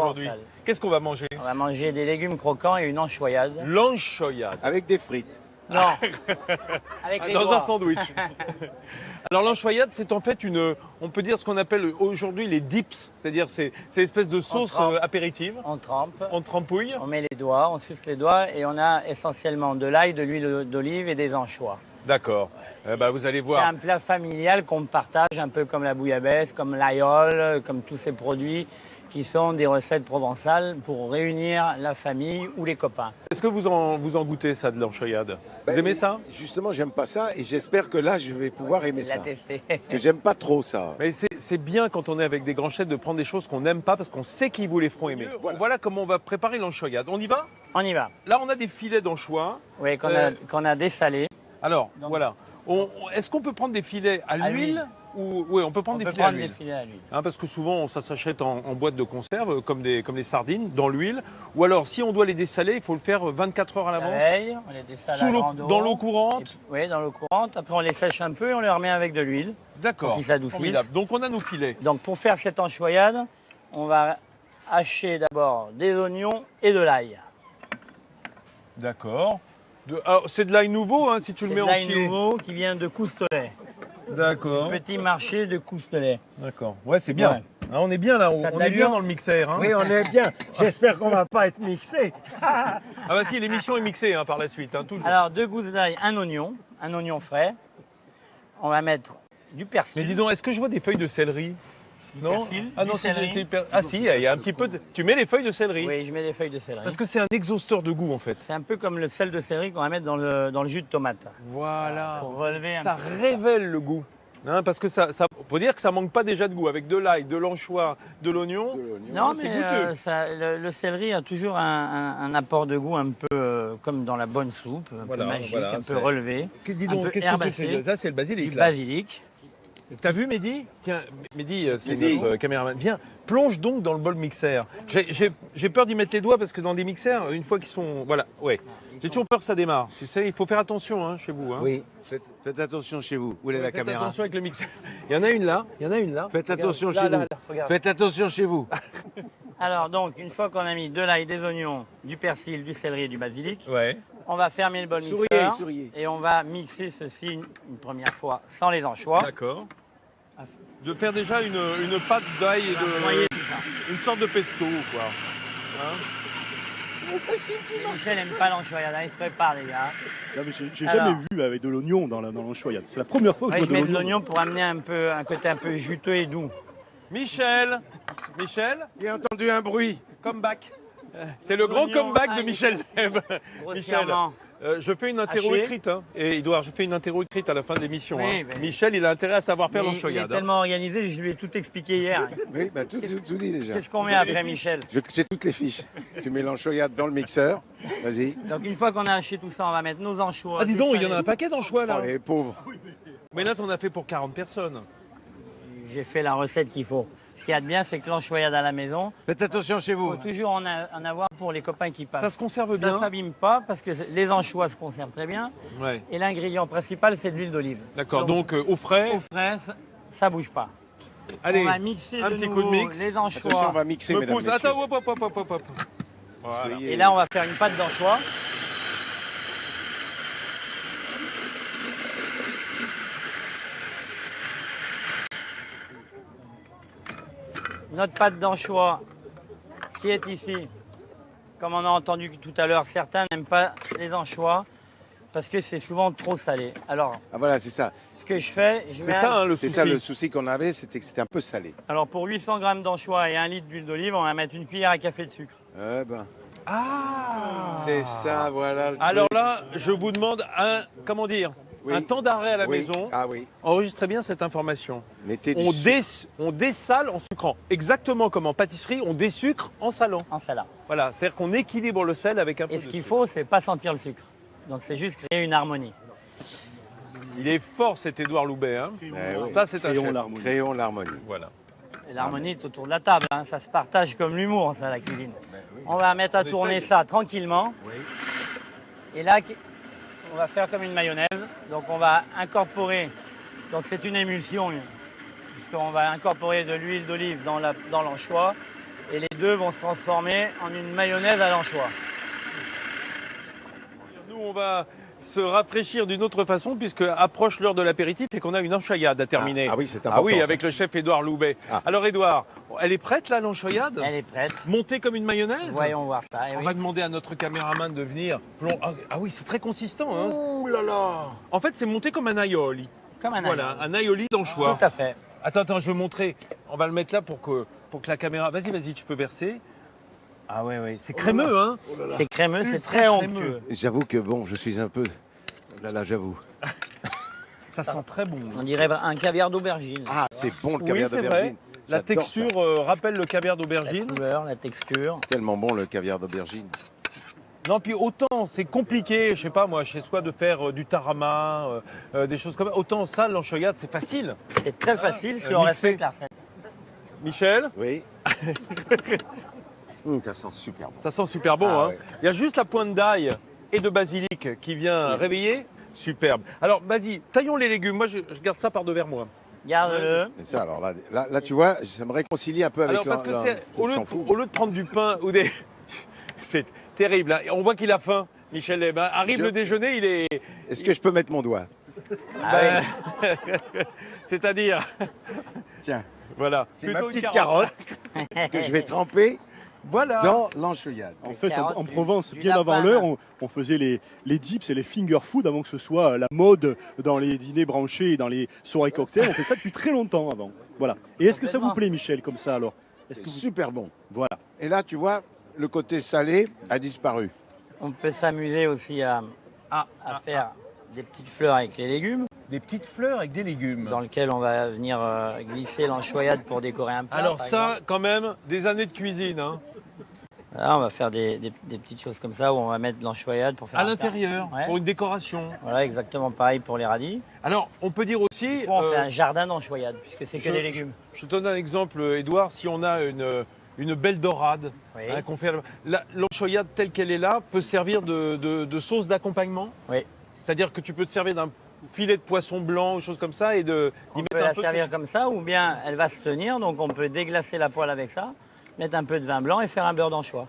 aujourd'hui. provençal. Qu'est-ce qu'on va manger? On va manger des légumes croquants et une anchoyade. L'anchoyade. Avec des frites. Non, avec les Dans doigts. un sandwich. Alors l'anchoyade, c'est en fait on peut dire ce qu'on appelle aujourd'hui les dips, c'est-à-dire c'est l'espèce de sauce trempe. apéritive. On trempe, On trempouille. on met les doigts, on suce les doigts et on a essentiellement de l'ail, de l'huile d'olive et des anchois. D'accord. Vous allez C'est voir. un plat familial qu'on partage un peu comme la bouillabaisse, comme l'aïole, comme tous ces produits qui sont des recettes provençales pour réunir la famille ou les copains. Est-ce que vous en goûtez ça de l'anchoyade? Vous aimez ça? Justement, j'aime pas ça et j'espère que là, je vais pouvoir aimer La ça. tester. Parce que j'aime pas trop ça. Mais c'est bien quand on est avec des grands chefs de prendre des choses qu'on n'aime pas parce qu'on sait qu'ils vous les feront aimer. Voilà comment on va préparer l'anchoyade. On y va? On y va. Là, on a des filets d'anchois. Oui, qu'on a dessalé. Alors, Donc- voilà. Est-ce qu'on peut prendre des filets à l'huile ou... Oui, on peut prendre On des peut filets à prendre des l'huile. filets à l'huile. Parce que souvent, ça s'achète en boîte de conserve, comme des sardines, dans l'huile. Ou alors, si on doit les dessaler, il faut le faire 24 heures à La l'avance. veille, on les dessale à grande eau. Dans l'eau courante. Oui, dans l'eau courante. Après, on les sèche un peu et on les remet avec de l'huile. D'accord. pour qu'ils s'adoucissent. Formidable. Donc, on a nos filets. Donc, pour faire cette anchoyade, on va hacher d'abord des oignons et de l'ail. D'accord. C'est de l'ail nouveau, hein, si tu le C'est mets de l'ail entier. nouveau qui vient de Coustelet. D'accord. Petit marché de Coustelet. D'accord. Ouais, c'est bien. Ouais. Hein, on est bien là, Ça on te est bien l'allure dans le mixeur. Hein. Oui, on est bien. J'espère qu'on va pas être mixé. Ah bah si, l'émission est mixée par la suite, hein, toujours. Alors, 2 gousses d'ail, un oignon frais. On va mettre du persil. Mais dis donc, est-ce que je vois des feuilles de céleri? Non. persil, Ah du non, céleri. Ah si, il y a un petit peu. Tu mets les feuilles de céleri. Oui, je mets des feuilles de céleri. Parce que c'est un exhausteur de goût en fait. C'est un peu comme le sel de céleri qu'on va mettre dans le jus de tomate. Voilà. Pour relever un Ça petit révèle le goût. Hein, parce que ça faut dire que ça manque pas déjà de goût avec de l'ail, de l'anchois, de l'oignon. Non, c'est mais goûteux. le céleri a toujours un apport de goût un peu comme dans la bonne soupe, un Voilà, peu magique, voilà, un peu c'est- relevé. Dis un donc, peu qu'est-ce que herbacé, c'est? Ça, c'est le basilic. Du là. basilic. T'as vu Mehdi? Tiens, Mehdi, c'est Mehdi. notre caméraman. Viens, plonge donc dans le bol mixeur. J'ai peur d'y mettre les doigts parce que dans des mixeurs, une fois qu'ils sont... Voilà, ouais. J'ai toujours peur que ça démarre. Tu sais, il faut faire attention hein, chez vous. Hein. Oui, faites attention chez vous. Où est la Faites caméra? attention avec le mixeur. Il y en a une là, il y en a une là. Faites Regarde. attention Là, chez là, vous. là, regarde. Faites attention chez vous. Alors donc, une fois qu'on a mis de l'ail, des oignons, du persil, du céleri et du basilic, Ouais. on va fermer le bol Souriez, mixeur souriez. et on va mixer ceci une première fois sans les anchois. D'accord. De faire déjà une pâte d'ail et Noyer de... tout ça. Une sorte de pesto, quoi. Michel n'aime pas l'anchoyade, il se prépare les gars. Non, mais j'ai Alors. jamais vu avec de l'oignon dans l'anchoyade. C'est la première fois que Ouais, je je vois mets de l'oignon pour amener un côté un peu juteux et doux. Michel, J'ai entendu un bruit. comeback. C'est le grand L'oignon, comeback de ail. Michel Leb. Michel, Grossièrement. je fais une interro Haché. écrite. Hein. Et Edouard, je fais une interro écrite à la fin de l'émission. Oui, hein. mais- Michel, il a intérêt à savoir faire Il est l'anchoyade. hein. tellement organisé, je lui ai tout expliqué hier. Oui, bah, tout dit déjà. Qu'est-ce qu'on met après, Michel? J'ai toutes les fiches. Tu mets l'anchoyade dans le mixeur. Vas-y. Donc une fois qu'on a haché tout ça, on va mettre nos anchois. Ah, dis donc, il y en a un dessalés. paquet d'anchois là. Oh, les pauvres. Mais là, t'en as fait pour 40 personnes. J'ai fait la recette qu'il faut. Ce qu'il y a de bien, c'est que l'anchoyade à la maison, Faites attention chez il vous. faut toujours en avoir pour les copains qui passent. Ça se conserve Ça bien. ne s'abîme pas parce que les anchois se conservent très bien. Ouais. Et l'ingrédient principal, c'est de l'huile d'olive. D'accord, donc au frais. au frais, ça bouge pas. Allez, on va mixer un de petit nouveau coup de mix. les Attention, on anchois. va mixer, me mesdames, pousse. messieurs. Attends, hop. Voilà. Soyez- Et là, on va faire une pâte d'anchois. Notre pâte d'anchois qui est ici, comme on a entendu tout à l'heure, certains n'aiment pas les anchois parce que c'est souvent trop salé. Alors, Ah voilà, c'est ça. ce que je fais, je C'est mets ça hein, le C'est souci. ça le souci qu'on avait, c'était que c'était un peu salé. alors pour 800 grammes d'anchois et 1 litre d'huile d'olive, on va mettre une cuillère à café de sucre. Eh ben, Ah c'est ça, voilà. le Alors truc. là, je vous demande comment dire, Oui. un temps d'arrêt à la Oui. maison. Ah oui. Enregistrez bien cette information. Mettez du On, sucre. on dessale en sucrant. Exactement comme en pâtisserie, on désucre en salant. En salade. Voilà, c'est-à-dire qu'on équilibre le sel avec un peu Et de ce qu'il sucre. faut, c'est pas sentir le sucre. Donc c'est juste créer une harmonie. Il est fort cet Édouard Loubet. Hein. Eh oui. Ça, c'est un Créons chef. l'harmonie. Créons l'harmonie. Voilà. Et l'harmonie est autour de la table, hein. Ça se partage comme l'humour, ça, la cuisine. On va mettre à tourner essaye. ça tranquillement. Et là, on va faire comme une mayonnaise. Donc on va incorporer, donc c'est une émulsion, puisqu'on va incorporer de l'huile d'olive dans l'anchois. Et les deux vont se transformer en une mayonnaise à l'anchois. Nous, on va se rafraîchir d'une autre façon puisque approche l'heure de l'apéritif et qu'on a une enchoyade à terminer. Ah oui, c'est important. Ah oui, ça. avec le chef Édouard Loubet. Ah. Alors Édouard, elle est prête là l'enchoyade? Elle est prête. Montée comme une mayonnaise? Voyons voir ça. Eh On oui. va demander à notre caméraman de venir. Ah oui, c'est très consistant. Hein. Ouh là là. En fait, c'est monté comme un aioli. Comme un Voilà, agneau. un aioli d'anchois. Tout à fait. Attends, je vais montrer. On va le mettre là pour que la caméra... Vas-y, tu peux verser. Ah ouais, c'est crémeux, hein? C'est crémeux, c'est Très très crémeux. onctueux. J'avoue que bon, je suis un peu. Là, j'avoue. Ça sent très bon. On dirait un caviar d'aubergine. Ah, c'est bon le Oui, caviar c'est vrai. d'aubergine. La J'adore texture rappelle le caviar La d'aubergine. couleur, la texture. ça. Tellement bon le caviar d'aubergine. Non, puis autant c'est compliqué, je sais pas moi, chez soi de faire du tarama, des choses comme ça. Autant ça, l'enchoyade, c'est facile. C'est très facile si on mixé. respecte la recette. Michel, Oui. Ça sent super bon. ça sent super bon. Ah Hein. ouais. Il y a juste la pointe d'ail et de basilic qui vient réveiller. Superbe. Alors, vas-y, taillons les légumes. Moi, je garde ça par devers moi. Garde-le. Et ça, alors là, tu vois, ça me réconcilie un peu avec Alors, parce que c'est on s'en fout. au lieu de prendre du pain ou des. C'est terrible. Hein. On voit qu'il a faim, Michel Leb. Hein. Arrive Je- le déjeuner, il est. Est-ce que je peux mettre mon doigt? Ah oui. C'est-à-dire. Tiens, Voilà. c'est ma Plutôt une petite carotte que je vais tremper Voilà. dans l'enchoyade. En fait, carottes, en du- Provence, du bien avant lapin. l'heure, on faisait les dips et les finger food avant que ce soit la mode dans les dîners branchés et dans les soirées cocktails. On fait ça depuis très longtemps avant. Voilà. Et est-ce que ça vous Complètement. plaît, Michel, comme ça alors? Est-ce C'est que vous... super bon. Voilà. Et là, tu vois, le côté salé a disparu. On peut s'amuser aussi à faire des petites fleurs avec les légumes, Des petites fleurs avec des légumes. dans lesquelles on va venir glisser l'enchoyade pour décorer un plat. Alors par ça, exemple. quand même, des années de cuisine. Hein. Là, on va faire des petites choses comme ça où on va mettre de l'enchoyade pour faire À un plat. l'intérieur, Ouais. pour une décoration. Voilà, exactement pareil pour les radis. Alors, on peut dire aussi... Ou on fait un jardin d'enchoyade, puisque c'est que je- des légumes. Je te donne un exemple, Édouard. Si on a une belle dorade, Oui. hein, qu'on fait, l'enchoyade telle qu'elle est là peut servir de sauce d'accompagnement. Oui. C'est-à-dire que tu peux te servir d'un filet de poisson blanc ou choses comme ça et d'y On mettre peut un la peu de servir comme ça, ou bien elle va se tenir, donc on peut déglacer la poêle avec ça, mettre un peu de vin blanc et faire un beurre d'anchois.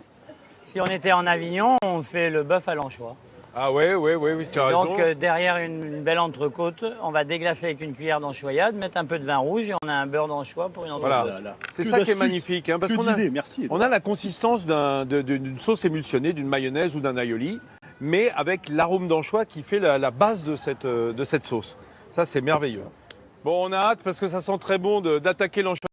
Si on était en Avignon, on fait le bœuf à l'anchois. Ah oui, tu as raison. Donc derrière une belle entrecôte, on va déglacer avec une cuillère d'enchoyade, mettre un peu de vin rouge et on a un beurre d'anchois pour une entrecôte. Voilà. Là. C'est Que ça qui est d'astuces, magnifique. Hein, parce que qu'on a, d'idées, merci. on a la consistance d'une sauce émulsionnée, d'une mayonnaise ou d'un aioli, mais avec l'arôme d'anchois qui fait la base de cette sauce. Ça, c'est merveilleux. Bon, on a hâte parce que ça sent très bon d'attaquer l'anchois.